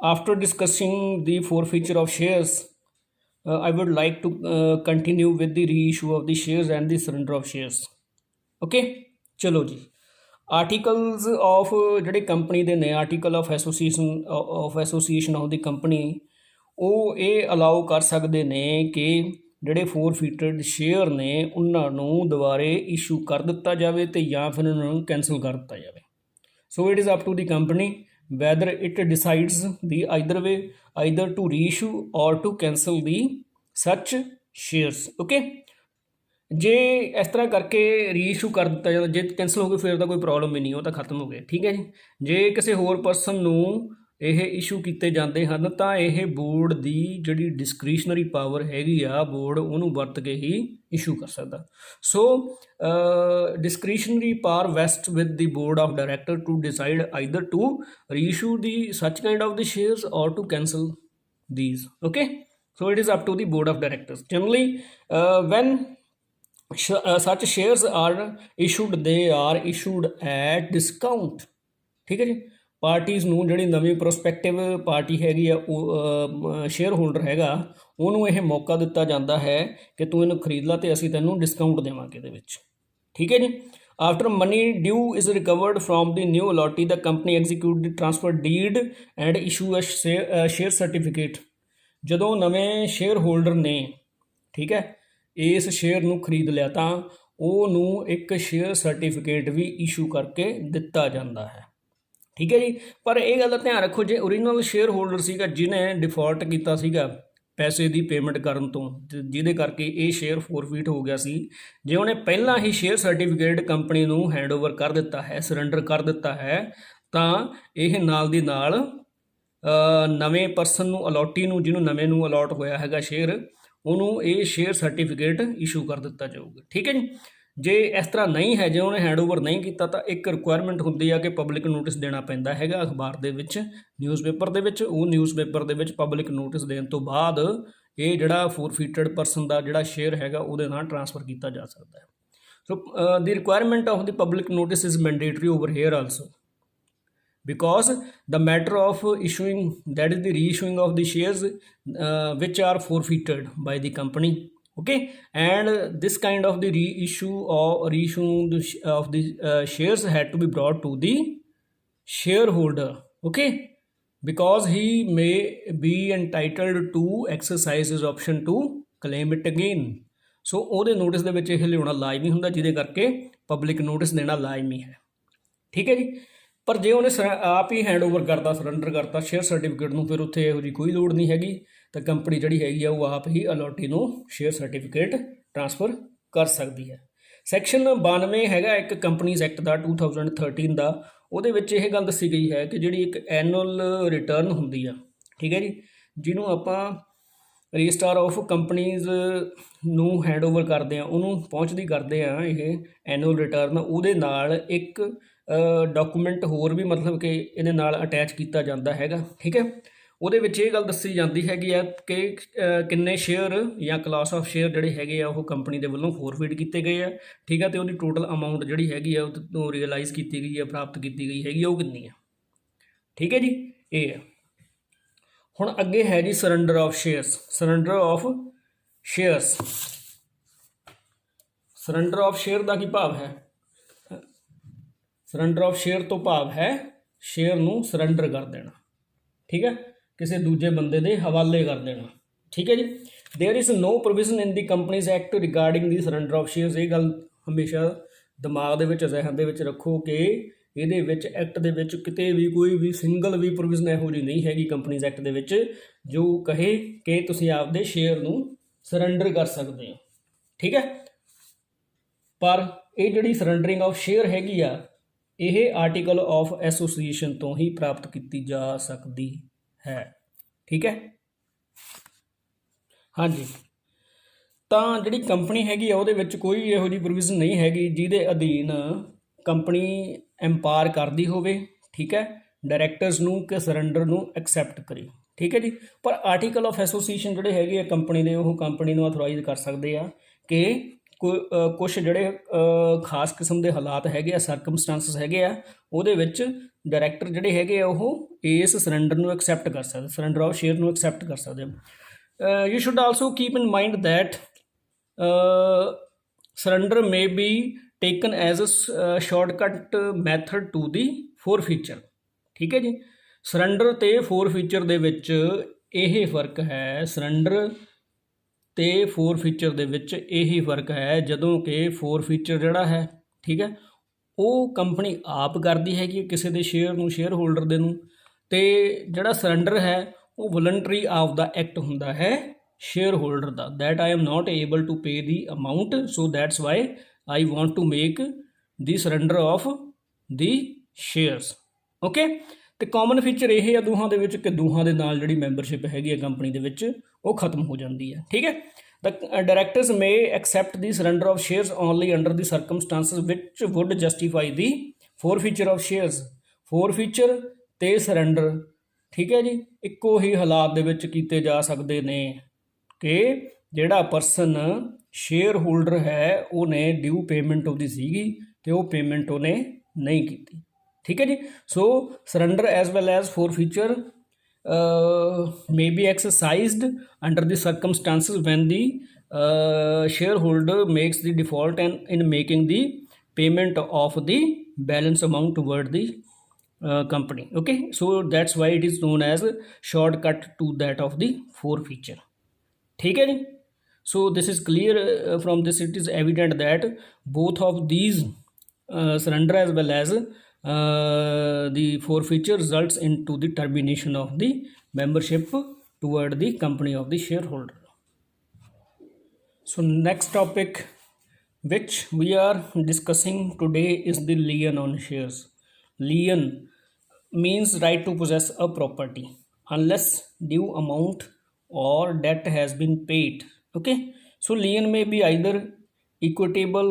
After discussing the forfeiture of shares, I would like to continue with the reissue of the shares and the surrender of shares. Okay, ਚਲੋ ਜੀ। Articles of ਜਿਹੜੇ company ਦੇ ਨੇ, article of association of the company, ਉਹ ਇਹ allow ਕਰ ਸਕਦੇ ਨੇ ਕਿ ਜਿਹੜੇ ਫੋਰਫੀਟਡ ਸ਼ੇਅਰ ਨੇ ਉਹਨਾਂ ਨੂੰ ਦੁਬਾਰੇ ਇਸ਼ੂ ਕਰ ਦਿੱਤਾ ਜਾਵੇ ਅਤੇ ਜਾਂ ਫਿਰ ਉਹਨਾਂ ਨੂੰ ਕੈਂਸਲ ਕਰ ਦਿੱਤਾ ਜਾਵੇ। So it is up to the company whether it decides the either way, either to reissue or to cancel the such shares. Okay, ਜੇ ਇਸ ਤਰ੍ਹਾਂ ਕਰਕੇ ਰੀਇਸ਼ੂ ਕਰ ਦਿੱਤਾ ਜਾਂਦਾ, ਜੇ ਕੈਂਸਲ ਹੋ ਗਏ ਫਿਰ ਤਾਂ ਕੋਈ ਪ੍ਰੋਬਲਮ ਹੀ ਨਹੀਂ, ਉਹ ਤਾਂ ਖਤਮ ਹੋ ਗਏ। ਠੀਕ ਹੈ ਜੀ। ਜੇ ਕਿਸੇ ਹੋਰ ਪਰਸਨ ਨੂੰ ਇਹ ਇਸ਼ੂ ਕੀਤੇ ਜਾਂਦੇ ਹਨ ਤਾਂ ਇਹ ਬੋਰਡ ਦੀ ਜਿਹੜੀ ਡਿਸਕ੍ਰਿਸ਼ਨਰੀ ਪਾਵਰ ਹੈਗੀ ਆ, ਬੋਰਡ ਉਹਨੂੰ ਵਰਤ ਕੇ ਹੀ ਇਸ਼ੂ ਕਰ ਸਕਦਾ। ਸੋ discretionary power vests with the board of director to decide either to reissue the such kind of the shares or to cancel these. Okay, so it is up to the board of directors. Generally, when such shares are issued, they are issued at discount. ਠੀਕ ਹੈ ਜੀ। Parties ਨੂੰ, ਜਿਹੜੀ ਨਵੀਂ prospective party ਹੈਗੀ ਆ, ਉਹ share holder ਹੈਗਾ, ਉਹਨੂੰ ਇਹ ਮੌਕਾ ਦਿੱਤਾ ਜਾਂਦਾ ਹੈ ਕਿ ਤੂੰ ਇਹਨੂੰ ਖਰੀਦ ਲਾ ਅਤੇ ਅਸੀਂ ਤੈਨੂੰ ਡਿਸਕਾਊਂਟ ਦੇਵਾਂਗੇ ਇਹਦੇ ਵਿੱਚ। ਠੀਕ ਹੈ ਜੀ। After money due is recovered from the new allottee, the company execute the transfer deed and issue a share certificate. ਜਦੋਂ ਨਵੇਂ ਸ਼ੇਅਰ ਹੋਲਡਰ ਨੇ, ਠੀਕ ਹੈ, ਇਸ ਸ਼ੇਅਰ ਨੂੰ ਖਰੀਦ ਲਿਆ ਤਾਂ ਉਹਨੂੰ ਇੱਕ ਸ਼ੇਅਰ ਸਰਟੀਫਿਕੇਟ ਵੀ ਇਸ਼ੂ ਕਰਕੇ ਦਿੱਤਾ ਜਾਂਦਾ ਹੈ। ਠੀਕ ਹੈ ਜੀ। ਪਰ ਇਹ ਗੱਲ ਦਾ ਧਿਆਨ ਰੱਖੋ, ਜੇ ਓਰੀਜਨਲ ਸ਼ੇਅਰ ਹੋਲਡਰ ਸੀਗਾ ਜਿਹਨੇ ਡਿਫਾਲਟ ਕੀਤਾ ਸੀਗਾ ਪੈਸੇ ਦੀ ਪੇਮੈਂਟ ਕਰਨ ਤੋਂ, ਜਿਹਦੇ ਕਰਕੇ ਇਹ ਸ਼ੇਅਰ ਫੋਰਫੀਟ ਹੋ ਗਿਆ ਸੀ, ਜੇ ਉਹਨੇ ਪਹਿਲਾਂ ਹੀ ਸ਼ੇਅਰ ਸਰਟੀਫਿਕੇਟ ਕੰਪਨੀ ਨੂੰ ਹੈਂਡਓਵਰ ਕਰ ਦਿੱਤਾ ਹੈ, ਸਰੈਂਡਰ ਕਰ ਦਿੱਤਾ ਹੈ, ਤਾਂ ਇਹ ਨਾਲ ਦੀ ਨਾਲ ਨਵੇਂ ਪਰਸਨ ਨੂੰ, ਅਲੋਟੀ ਨੂੰ, ਜਿਹਨੂੰ ਨਵੇਂ ਨੂੰ ਅਲੋਟ ਹੋਇਆ ਹੈਗਾ ਸ਼ੇਅਰ, ਉਹਨੂੰ ਇਹ ਸ਼ੇਅਰ ਸਰਟੀਫਿਕੇਟ ਇਸ਼ੂ ਕਰ ਦਿੱਤਾ ਜਾਊਗਾ। ਠੀਕ ਹੈ ਜੀ। ਜੇ ਇਸ ਤਰ੍ਹਾਂ ਨਹੀਂ ਹੈ, ਜੇ ਉਹਨੇ ਹੈਂਡਓਵਰ ਨਹੀਂ ਕੀਤਾ, ਤਾਂ ਇੱਕ ਰਿਕੁਆਇਰਮੈਂਟ ਹੁੰਦੀ ਆ ਕਿ ਪਬਲਿਕ ਨੋਟਿਸ ਦੇਣਾ ਪੈਂਦਾ ਹੈਗਾ ਅਖਬਾਰ ਦੇ ਵਿੱਚ, ਨਿਊਜ਼ਪੇਪਰ ਦੇ ਵਿੱਚ। ਉਹ ਨਿਊਜ਼ਪੇਪਰ ਦੇ ਵਿੱਚ ਪਬਲਿਕ ਨੋਟਿਸ ਦੇਣ ਤੋਂ ਬਾਅਦ ਇਹ ਜਿਹੜਾ ਫੋਰਫੀਟਡ ਪਰਸਨ ਦਾ ਜਿਹੜਾ ਸ਼ੇਅਰ ਹੈਗਾ ਉਹਦੇ ਨਾਲ ਟਰਾਂਸਫਰ ਕੀਤਾ ਜਾ ਸਕਦਾ ਹੈ। ਸੋ ਦੀ requirement of the public notice is mandatory over here also, because the matter of issuing, that is the reissuing of the shares which are forfeited by the company. Okay, and this kind of the reissue or reissuing of the shares had to be brought to the shareholder. Okay, because he may be entitled to exercise his option to claim it again. ਸੋ ਉਹਦੇ notice ਦੇ ਵਿੱਚ ਇਹ ਲਿਆਉਣਾ ਲਾਜ਼ਮੀ ਹੁੰਦਾ, ਜਿਹਦੇ ਕਰਕੇ public notice ਦੇਣਾ ਲਾਜ਼ਮੀ ਹੈ। ਠੀਕ ਹੈ ਜੀ। ਪਰ ਜੇ ਉਹਨੇ ਆਪ ਹੀ ਹੈਂਡਓਵਰ ਕਰਤਾ, ਸਰੈਂਡਰ ਕਰਤਾ ਸ਼ੇਅਰ ਸਰਟੀਫਿਕੇਟ ਨੂੰ, ਫਿਰ ਉੱਥੇ ਇਹੋ ਜਿਹੀ ਕੋਈ ਲੋੜ ਨਹੀਂ ਹੈਗੀ, ਤਾਂ ਕੰਪਨੀ ਜਿਹੜੀ ਹੈਗੀ ਆ ਉਹ ਆਪ ਹੀ ਅਲੋਟੀ ਨੂੰ ਸ਼ੇਅਰ ਸਰਟੀਫਿਕੇਟ ਟਰਾਂਸਫਰ ਕਰ ਸਕਦੀ ਹੈ। ਸੈਕਸ਼ਨ 92 ਹੈਗਾ ਇੱਕ ਕੰਪਨੀਜ਼ ਐਕਟ ਦਾ 2013 ਦਾ, ਉਹਦੇ ਵਿੱਚ ਇਹ ਗੱਲ ਦੱਸੀ ਗਈ ਹੈ ਕਿ ਜਿਹੜੀ ਇੱਕ ਐਨੂਅਲ ਰਿਟਰਨ ਹੁੰਦੀ ਆ, ਠੀਕ ਹੈ ਜੀ, ਜਿਹਨੂੰ ਆਪਾਂ ਰਜਿਸਟਰ ਆਫ ਕੰਪਨੀਜ਼ ਨੂੰ ਹੈਂਡਓਵਰ ਕਰਦੇ ਆ, ਉਹਨੂੰ ਪਹੁੰਚਦੀ ਕਰਦੇ ਆ ਇਹ ਐਨੂਅਲ ਰਿਟਰਨ, ਉਹਦੇ ਨਾਲ ਇੱਕ ਡਾਕੂਮੈਂਟ ਹੋਰ ਵੀ ਮਤਲਬ ਕਿ ਇਹਦੇ ਨਾਲ ਅਟੈਚ ਕੀਤਾ ਜਾਂਦਾ ਹੈਗਾ। ਠੀਕ ਹੈ। ਉਹਦੇ ਵਿੱਚ ਇਹ ਗੱਲ ਦੱਸੀ ਜਾਂਦੀ ਹੈਗੀ ਆ ਕਿ ਕਿੰਨੇ ਸ਼ੇਅਰ ਜਾਂ ਕਲਾਸ ਆਫ ਸ਼ੇਅਰ ਜਿਹੜੇ ਹੈਗੇ ਆ ਉਹ ਕੰਪਨੀ ਦੇ ਵੱਲੋਂ ਫੋਰਫੀਟ ਕੀਤੇ ਗਏ ਆ। ਠੀਕ ਹੈ। ਅਤੇ ਉਹਦੀ ਟੋਟਲ ਅਮਾਊਂਟ ਜਿਹੜੀ ਹੈਗੀ ਆ ਉਹ ਰੀਅਲਾਈਜ਼ ਕੀਤੀ ਗਈ ਹੈ, ਪ੍ਰਾਪਤ ਕੀਤੀ ਗਈ ਹੈਗੀ, ਉਹ ਕਿੰਨੀ ਆ। ਠੀਕ ਹੈ ਜੀ। ਇਹ ਹੈ। ਹੁਣ ਅੱਗੇ ਹੈ ਜੀ surrender of shares. Surrender of shares, surrender of share ਦਾ ਕੀ ਭਾਵ ਹੈ? ਸਰੈਂਡਰ ਆਫ ਸ਼ੇਅਰ ਤੋਂ ਭਾਵ ਹੈ ਸ਼ੇਅਰ ਨੂੰ ਸਰੈਂਡਰ ਕਰ ਦੇਣਾ। ਠੀਕ ਹੈ। ਕਿਸੇ ਦੂਜੇ ਬੰਦੇ ਦੇ ਹਵਾਲੇ ਕਰ ਦੇਣਾ। ਠੀਕ ਹੈ ਜੀ। There is no provision in the companies act regarding the surrender of shares. ਇਹ ਗੱਲ ਹਮੇਸ਼ਾ ਦਿਮਾਗ ਦੇ ਵਿੱਚ, ਜ਼ਿਹਨ ਦੇ ਵਿੱਚ ਰੱਖੋ ਕਿ ਇਹਦੇ ਵਿੱਚ ਐਕਟ ਦੇ ਵਿੱਚ ਕਿਤੇ ਵੀ ਕੋਈ ਵੀ ਸਿੰਗਲ ਵੀ ਪ੍ਰੋਵੀਜ਼ਨ ਇਹੋ ਜਿਹੀ ਨਹੀਂ ਹੈਗੀ ਕੰਪਨੀਜ਼ ਐਕਟ ਦੇ ਵਿੱਚ ਜੋ ਕਹੇ ਕਿ ਤੁਸੀਂ ਆਪਦੇ ਸ਼ੇਅਰ ਨੂੰ ਸਰੈਂਡਰ ਕਰ ਸਕਦੇ ਹੋ। ਠੀਕ ਹੈ। ਪਰ ਇਹ ਜਿਹੜੀ ਸਰੈਂਡਰਿੰਗ ਆਫ ਸ਼ੇਅਰ ਹੈਗੀ ਆ, ਇਹ ਆਰਟੀਕਲ ਆਫ ਐਸੋਸੀਏਸ਼ਨ ਤੋਂ ਹੀ ਪ੍ਰਾਪਤ ਕੀਤੀ ਜਾ ਸਕਦੀ ਹੈ। ਠੀਕ ਹੈ। ਹਾਂਜੀ। ਤਾਂ ਜਿਹੜੀ ਕੰਪਨੀ ਹੈਗੀ ਆ ਉਹਦੇ ਵਿੱਚ ਕੋਈ ਇਹੋ ਜਿਹੀ ਪ੍ਰੋਵੀਜ਼ਨ ਨਹੀਂ ਹੈਗੀ ਜਿਹਦੇ ਅਧੀਨ ਕੰਪਨੀ ਐਮਪਾਵਰ ਕਰਦੀ ਹੋਵੇ, ਠੀਕ ਹੈ, ਡਾਇਰੈਕਟਰਸ ਨੂੰ ਕਿ ਸਰੈਂਡਰ ਨੂੰ ਐਕਸੈਪਟ ਕਰੇ। ਠੀਕ ਹੈ ਜੀ। ਪਰ ਆਰਟੀਕਲ ਆਫ ਐਸੋਸੀਏਸ਼ਨ ਜਿਹੜੇ ਹੈਗੇ ਆ ਕੰਪਨੀ ਦੇ, ਉਹ ਕੰਪਨੀ ਨੂੰ ਅਥੋਰਾਈਜ਼ ਕਰ ਸਕਦੇ ਆ ਕਿ ਕੁਛ ਜਿਹੜੇ ਖਾਸ ਕਿਸਮ ਦੇ ਹਾਲਾਤ ਹੈਗੇ ਆ, ਸਰਕਮਸਟੈਂਸਿਸ ਹੈਗੇ ਆ, ਉਹਦੇ ਵਿੱਚ ਡਾਇਰੈਕਟਰ ਜਿਹੜੇ ਹੈਗੇ ਆ ਉਹ ਇਸ ਸਰੈਂਡਰ ਨੂੰ ਐਕਸੈਪਟ ਕਰ ਸਕਦੇ, ਸਰੈਂਡਰ ਆਫ ਸ਼ੇਅਰ ਨੂੰ ਐਕਸੈਪਟ ਕਰ ਸਕਦੇ ਹੋ। You should also keep in mind that surrender may be taken as a shortcut method to the forfeiture। ਠੀਕ ਹੈ ਜੀ, ਸਰੈਂਡਰ ਤੇ ਫੋਰਫੀਚਰ ਦੇ ਵਿੱਚ ਇਹ ਫਰਕ ਹੈ, ਸਰੈਂਡਰ ਤੇ ਫੋਰਫੀਚਰ ਦੇ ਵਿੱਚ ਇਹੀ ਫਰਕ ਹੈ, ਜਦੋਂ ਕਿ ਫੋਰਫੀਚਰ ਜਿਹੜਾ ਹੈ, ਠੀਕ ਹੈ, ਉਹ ਕੰਪਨੀ ਆਪ ਕਰਦੀ ਹੈਗੀ ਕਿਸੇ ਦੇ ਸ਼ੇਅਰ ਨੂੰ, ਸ਼ੇਅਰ ਹੋਲਡਰ ਦੇ ਨੂੰ, ਤੇ ਜਿਹੜਾ ਸਰੈਂਡਰ ਹੈ ਉਹ ਵੋਲੰਟਰੀ ਆਫ ਦਾ ਐਕਟ ਹੁੰਦਾ ਹੈ share holder the, that I am not able to pay the amount, so that's why I want to make the surrender of the shares। Okay, ਤੇ common feature ਇਹ ਆ ਦੋਹਾਂ ਦੇ ਵਿੱਚ ਕਿ ਦੋਹਾਂ ਦੇ ਨਾਲ ਜਿਹੜੀ ਮੈਂਬਰਸ਼ਿਪ ਹੈਗੀ ਹੈ ਕੰਪਨੀ ਦੇ ਵਿੱਚ ਉਹ ਖਤਮ ਹੋ ਜਾਂਦੀ ਹੈ। ਠੀਕ ਹੈ, the directors may accept the surrender of shares only under the circumstances which would justify the forfeiture of shares। forfeiture ਤੇ surrender, ਠੀਕ ਹੈ ਜੀ, ਇੱਕੋ ਹੀ ਹਾਲਾਤ ਦੇ ਵਿੱਚ ਕੀਤੇ ਜਾ ਸਕਦੇ ਨੇ ਕਿ ਜਿਹੜਾ ਪਰਸਨ ਸ਼ੇਅਰ ਹੋਲਡਰ ਹੈ ਉਹਨੇ ਡਿਊ ਪੇਮੈਂਟ ਉਹਦੀ ਸੀਗੀ ਤੇ ਉਹ ਪੇਮੈਂਟ ਉਹਨੇ ਨਹੀਂ ਕੀਤੀ। ਠੀਕ ਹੈ ਜੀ, so surrender as well as forfeiture may be exercised under the circumstances when the shareholder makes the default and in making the payment of the balance amount toward the company। okay, so that's why it is known as shortcut to that of the forfeiture। ठीक है जी, so this is clear from this it is evident that both of these surrender as well as the forfeiture results into the termination of the membership toward the company of the shareholder। so next topic which we are discussing today is the lien on shares। lien means right to possess a property unless due amount or debt has been paid। okay, so lien may be either equitable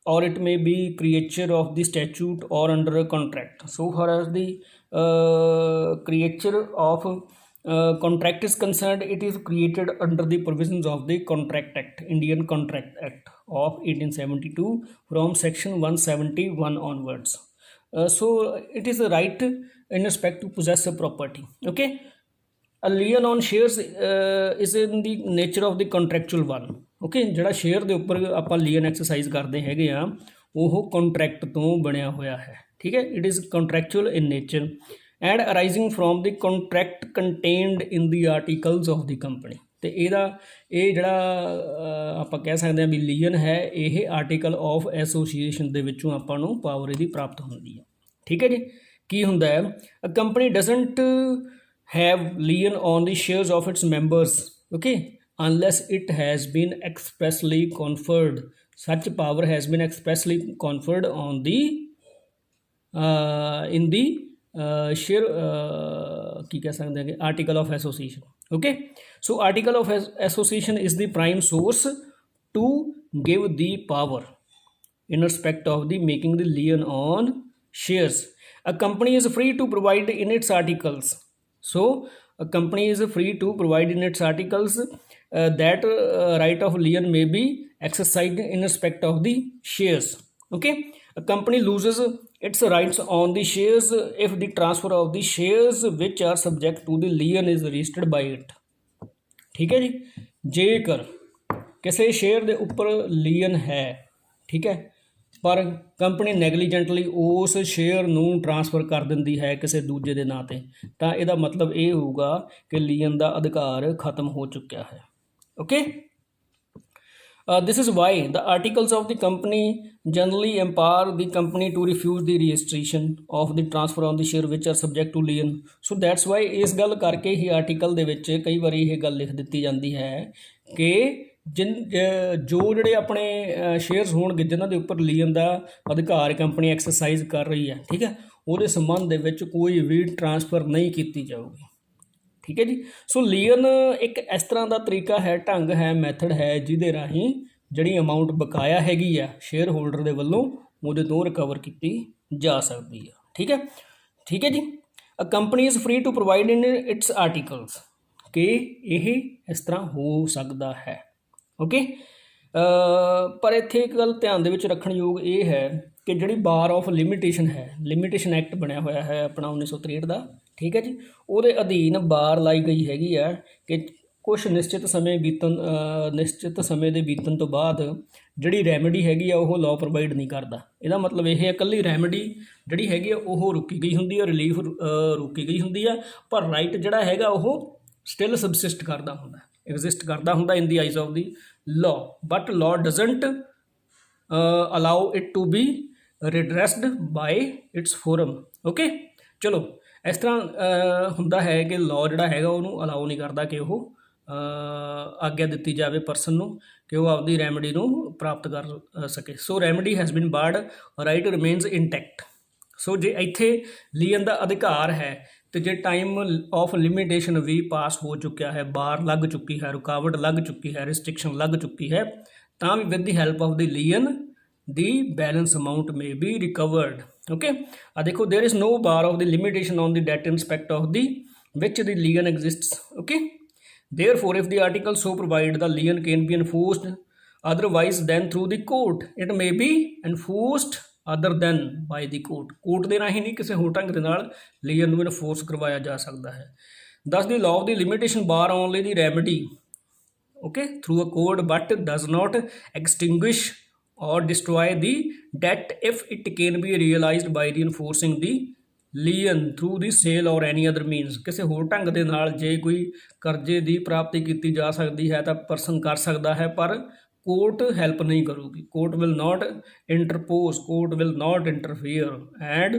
or it may be creature of the statute or under a contract। so far as the creature of contract is concerned, it is created under the provisions of the Contract Act, Indian Contract Act of 1872 from section 171 onwards। so it is a right in respect to possess a property। okay, a lien on shares is in the nature of the contractual one। okay, ਜਿਹੜਾ share ਦੇ ਉੱਪਰ ਆਪਾਂ ਲੀਅਨ exercise ਕਰਦੇ ਹੈਗੇ ਆ ਉਹ contract ਤੋਂ ਬਣਿਆ ਹੋਇਆ ਹੈ। ਠੀਕ ਹੈ, it is contractual in nature and arising from the contract contained in the articles of the company. ਤੇ ਇਹ ਜਿਹੜਾ ਆਪਾਂ ਕਹਿ ਸਕਦੇ ਹਾਂ ਵੀ ਲੀਅਨ ਹੈ, ਇਹ ਆਰਟੀਕਲ ਆਫ ਐਸੋਸੀਏਸ਼ਨ ਦੇ ਵਿੱਚੋਂ ਆਪਾਂ ਨੂੰ ਪਾਵਰ ਇਹਦੀ ਪ੍ਰਾਪਤ ਹੁੰਦੀ ਹੈ। ਠੀਕ ਹੈ ਜੀ, ਕੀ ਹੁੰਦਾ ਹੈ, a company doesn't have lien on the shares of its members, okay, unless it has been expressly conferred। such power has been expressly conferred on the in the share ਕੀ ਕਹਿ ਸਕਦੇ ਹਾਂ article of association। okay, so article of association is the prime source to give the power in respect of the making the lien on shares। a company is free to provide in its articles। so a company is free to provide in its articles that right of lien may be exercised in respect of the shares। okay, a company loses its rights on the shares if the transfer of the shares which are subject to the lien is registered by it। ਠੀਕ ਹੈ ਜੀ, ਜੇਕਰ ਕਿਸੇ share ਦੇ ਉੱਪਰ ਲੀਅਨ ਹੈ, ਠੀਕ ਹੈ, ਪਰ ਕੰਪਨੀ ਨੈਗਲੀਜੈਂਟਲੀ ਉਸ ਸ਼ੇਅਰ ਨੂੰ ਟਰਾਂਸਫਰ ਕਰ ਦਿੰਦੀ ਹੈ ਕਿਸੇ ਦੂਜੇ ਦੇ ਨਾਂ 'ਤੇ, ਤਾਂ ਇਹਦਾ ਮਤਲਬ ਇਹ ਹੋਊਗਾ ਕਿ ਲੀਅਨ ਦਾ ਅਧਿਕਾਰ ਖਤਮ ਹੋ ਚੁੱਕਿਆ ਹੈ। Okay, this is why the articles of the company generally empower the company to refuse the registration of the transfer on the share which are subject to lien। so that's why ਇਸ ਗੱਲ ਕਰਕੇ ਹੀ article ਦੇ ਵਿੱਚ ਕਈ ਵਾਰੀ ਇਹ ਗੱਲ ਲਿਖ ਦਿੱਤੀ ਜਾਂਦੀ ਹੈ ਕਿ ਜੋ ਜਿਹੜੇ ਆਪਣੇ ਸ਼ੇਅਰਸ ਹੋਣਗੇ ਜਿਨ੍ਹਾਂ ਦੇ ਉੱਪਰ ਲੀਅਨ ਦਾ ਅਧਿਕਾਰ ਕੰਪਨੀ ਐਕਸਰਸਾਈਜ਼ ਕਰ ਰਹੀ ਹੈ, ਠੀਕ ਹੈ, ਉਹਦੇ ਸੰਬੰਧ ਦੇ ਵਿੱਚ ਕੋਈ ਵੀ ਟਰਾਂਸਫਰ ਨਹੀਂ ਕੀਤੀ ਜਾਊਗੀ। ਠੀਕ ਹੈ ਜੀ, ਸੋ ਲੀਅਨ ਇੱਕ ਇਸ ਤਰ੍ਹਾਂ ਦਾ ਤਰੀਕਾ ਹੈ, ਢੰਗ ਹੈ, ਮੈਥਡ ਹੈ ਜਿਹਦੇ ਰਾਹੀਂ ਜਿਹੜੀ ਅਮਾਊਂਟ ਬਕਾਇਆ ਹੈਗੀ ਆ ਸ਼ੇਅਰ ਹੋਲਡਰ ਦੇ ਵੱਲੋਂ ਉਹਦੇ ਤੋਂ ਰਿਕਵਰ ਕੀਤੀ ਜਾ ਸਕਦੀ ਆ। ਠੀਕ ਹੈ, ਠੀਕ ਹੈ ਜੀ, a company is free to provide in its articles, ਕਿ ਇਹ ਇਸ ਤਰ੍ਹਾਂ ਹੋ ਸਕਦਾ ਹੈ। ਓਕੇ, ਪਰ ਇੱਥੇ ਇੱਕ ਗੱਲ ਧਿਆਨ ਦੇ ਵਿੱਚ ਰੱਖਣ ਯੋਗ ਇਹ ਹੈ ਕਿ ਜਿਹੜੀ ਬਾਰ ਆਫ ਲਿਮਿਟੇਸ਼ਨ ਹੈ, ਲਿਮਿਟੇਸ਼ਨ ਐਕਟ ਬਣਿਆ ਹੋਇਆ ਹੈ ਆਪਣਾ 1963 ਦਾ, ਠੀਕ ਹੈ ਜੀ। ਉਹਦੇ ਅਧੀਨ ਬਾਰ ਲਾਈ ਗਈ ਹੈਗੀ ਆ ਕਿ ਕੁਛ ਨਿਸ਼ਚਿਤ ਸਮੇਂ ਨਿਸ਼ਚਿਤ ਸਮੇਂ ਦੇ ਬੀਤਣ ਤੋਂ ਬਾਅਦ ਜਿਹੜੀ ਰੈਮੇਡੀ ਹੈਗੀ ਆ ਉਹ ਲਾਅ ਪ੍ਰੋਵਾਈਡ ਨਹੀਂ ਕਰਦਾ। ਇਹਦਾ ਮਤਲਬ ਇਹ ਹੈ ਇਕੱਲੀ ਰੈਮੇਡੀ ਜਿਹੜੀ ਹੈਗੀ ਆ ਉਹ ਰੁਕੀ ਗਈ ਹੁੰਦੀ ਆ, ਰਿਲੀਫ ਰੁਕੀ ਗਈ ਹੁੰਦੀ ਆ, ਪਰ ਰਾਈਟ ਜਿਹੜਾ ਹੈਗਾ ਉਹ ਸਟਿਲ ਸਬਸਿਸਟ ਕਰਦਾ ਹੁੰਦਾ, ਐਗਜ਼ਿਸਟ ਕਰਦਾ ਹੁੰਦਾ in the eyes of the law, but law doesn't allow it to be redressed by its forum. Okay, ਚਲੋ ਇਸ ਤਰ੍ਹਾਂ ਹੁੰਦਾ ਹੈ ਕਿ ਲਾਅ ਜਿਹੜਾ ਹੈਗਾ ਉਹਨੂੰ ਅਲਾਓ ਨਹੀਂ ਕਰਦਾ ਕਿ ਉਹ ਆਗਿਆ ਦਿੱਤੀ ਜਾਵੇ ਪਰਸਨ ਨੂੰ ਕਿ ਉਹ ਆਪਦੀ ਰੈਮੇਡੀ ਨੂੰ ਪ੍ਰਾਪਤ ਕਰ ਸਕੇ। So remedy has been barred, right remains intact. So ਜੇ ਇੱਥੇ ਲੀਅਨ ਦਾ ਅਧਿਕਾਰ ਹੈ ਤੇ ਜੇ ਟਾਈਮ ਆਫ ਲਿਮਿਟੇਸ਼ਨ ਵੀ ਪਾਸ ਹੋ ਚੁੱਕਿਆ ਹੈ, ਬਾਰ ਲੱਗ ਚੁੱਕੀ ਹੈ, ਰੁਕਾਵਟ ਲੱਗ ਚੁੱਕੀ ਹੈ, ਰਿਸਟ੍ਰਿਕਸ਼ਨ ਲੱਗ ਚੁੱਕੀ ਹੈ, ਤਾਂ ਵੀ with the help of the lien the balance amount may be recovered. Okay, ਆ ਦੇਖੋ, there is no bar of the limitation on the debt in respect of the which the lien exists. Okay, therefore if the article so provide, the lien can be enforced otherwise than through the court, it may be enforced other than by the court। Court ਦੇ ਰਾਹੀਂ ਨਹੀਂ, ਕਿਸੇ ਹੋਰ ਢੰਗ ਦੇ ਨਾਲ ਲੀਅਨ ਨੂੰ enforce ਕਰਵਾਇਆ ਜਾ ਸਕਦਾ ਹੈ। thus the law of the limitation bar only the remedy, okay, through a code, but does not extinguish or destroy the debt if it can be realized by reinforcing the lien through the sale or any other means. ਕਿਸੇ ਹੋਰ ਢੰਗ ਦੇ ਨਾਲ ਜੇ ਕੋਈ ਕਰਜ਼ੇ ਦੀ ਪ੍ਰਾਪਤੀ ਕੀਤੀ ਜਾ ਸਕਦੀ ਹੈ ਤਾਂ ਪਰਸਨ ਕਰ ਸਕਦਾ ਹੈ, ਪਰ ਕੋਰਟ ਹੈਲਪ ਨਹੀਂ ਕਰੂਗੀ। Court will not interpose, court will not interfere and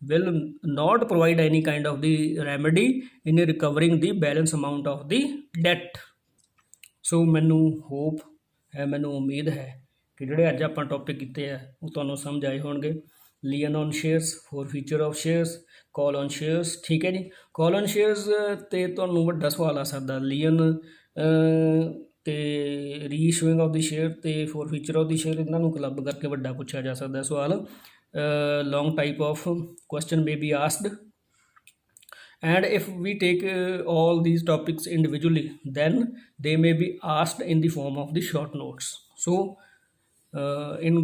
will not provide any kind of the remedy in recovering the balance amount of the debt. So ਮੈਨੂੰ ਹੋਪ ਹੈ, ਮੈਨੂੰ ਉਮੀਦ ਹੈ ਕਿ ਜਿਹੜੇ ਅੱਜ ਆਪਾਂ ਟੌਪਿਕ ਕੀਤੇ ਆ ਉਹ ਤੁਹਾਨੂੰ ਸਮਝ ਆਏ ਹੋਣਗੇ। Lien on shares, forfeiture of shares, call on shares. ਠੀਕ ਹੈ ਜੀ, ਕਾਲ ਔਨ ਸ਼ੇਅਰਸ 'ਤੇ ਤੁਹਾਨੂੰ ਵੱਡਾ ਸਵਾਲ ਆ ਸਕਦਾ, ਲੀਅਨ ਅਤੇ ਰੀਇਸ਼ੂਇੰਗ ਆਫ ਦੀ ਸ਼ੇਅਰ ਅਤੇ ਫੋਰਫੀਚਰ ਆਫ ਦੀ ਸ਼ੇਅਰ, ਇਹਨਾਂ ਨੂੰ ਕਲੱਬ ਕਰਕੇ ਵੱਡਾ ਪੁੱਛਿਆ ਜਾ ਸਕਦਾ ਸਵਾਲ। Long type of question may be asked, and if we take all these topics individually, then they may be asked in the form of the short notes। so ਇਹਨੂੰ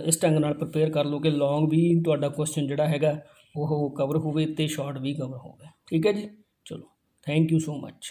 ਇਸ ਢੰਗ ਨਾਲ ਪ੍ਰਪੇਅਰ ਕਰ ਲਓ ਕਿ ਲੌਂਗ ਵੀ ਤੁਹਾਡਾ ਕੁਐਸਚਨ ਜਿਹੜਾ ਹੈਗਾ ਉਹ ਕਵਰ ਹੋਵੇ ਅਤੇ ਸ਼ਾਰਟ ਵੀ ਕਵਰ ਹੋਵੇ। ਠੀਕ ਹੈ ਜੀ, ਚਲੋ, ਥੈਂਕ ਯੂ ਸੋ ਮੱਚ।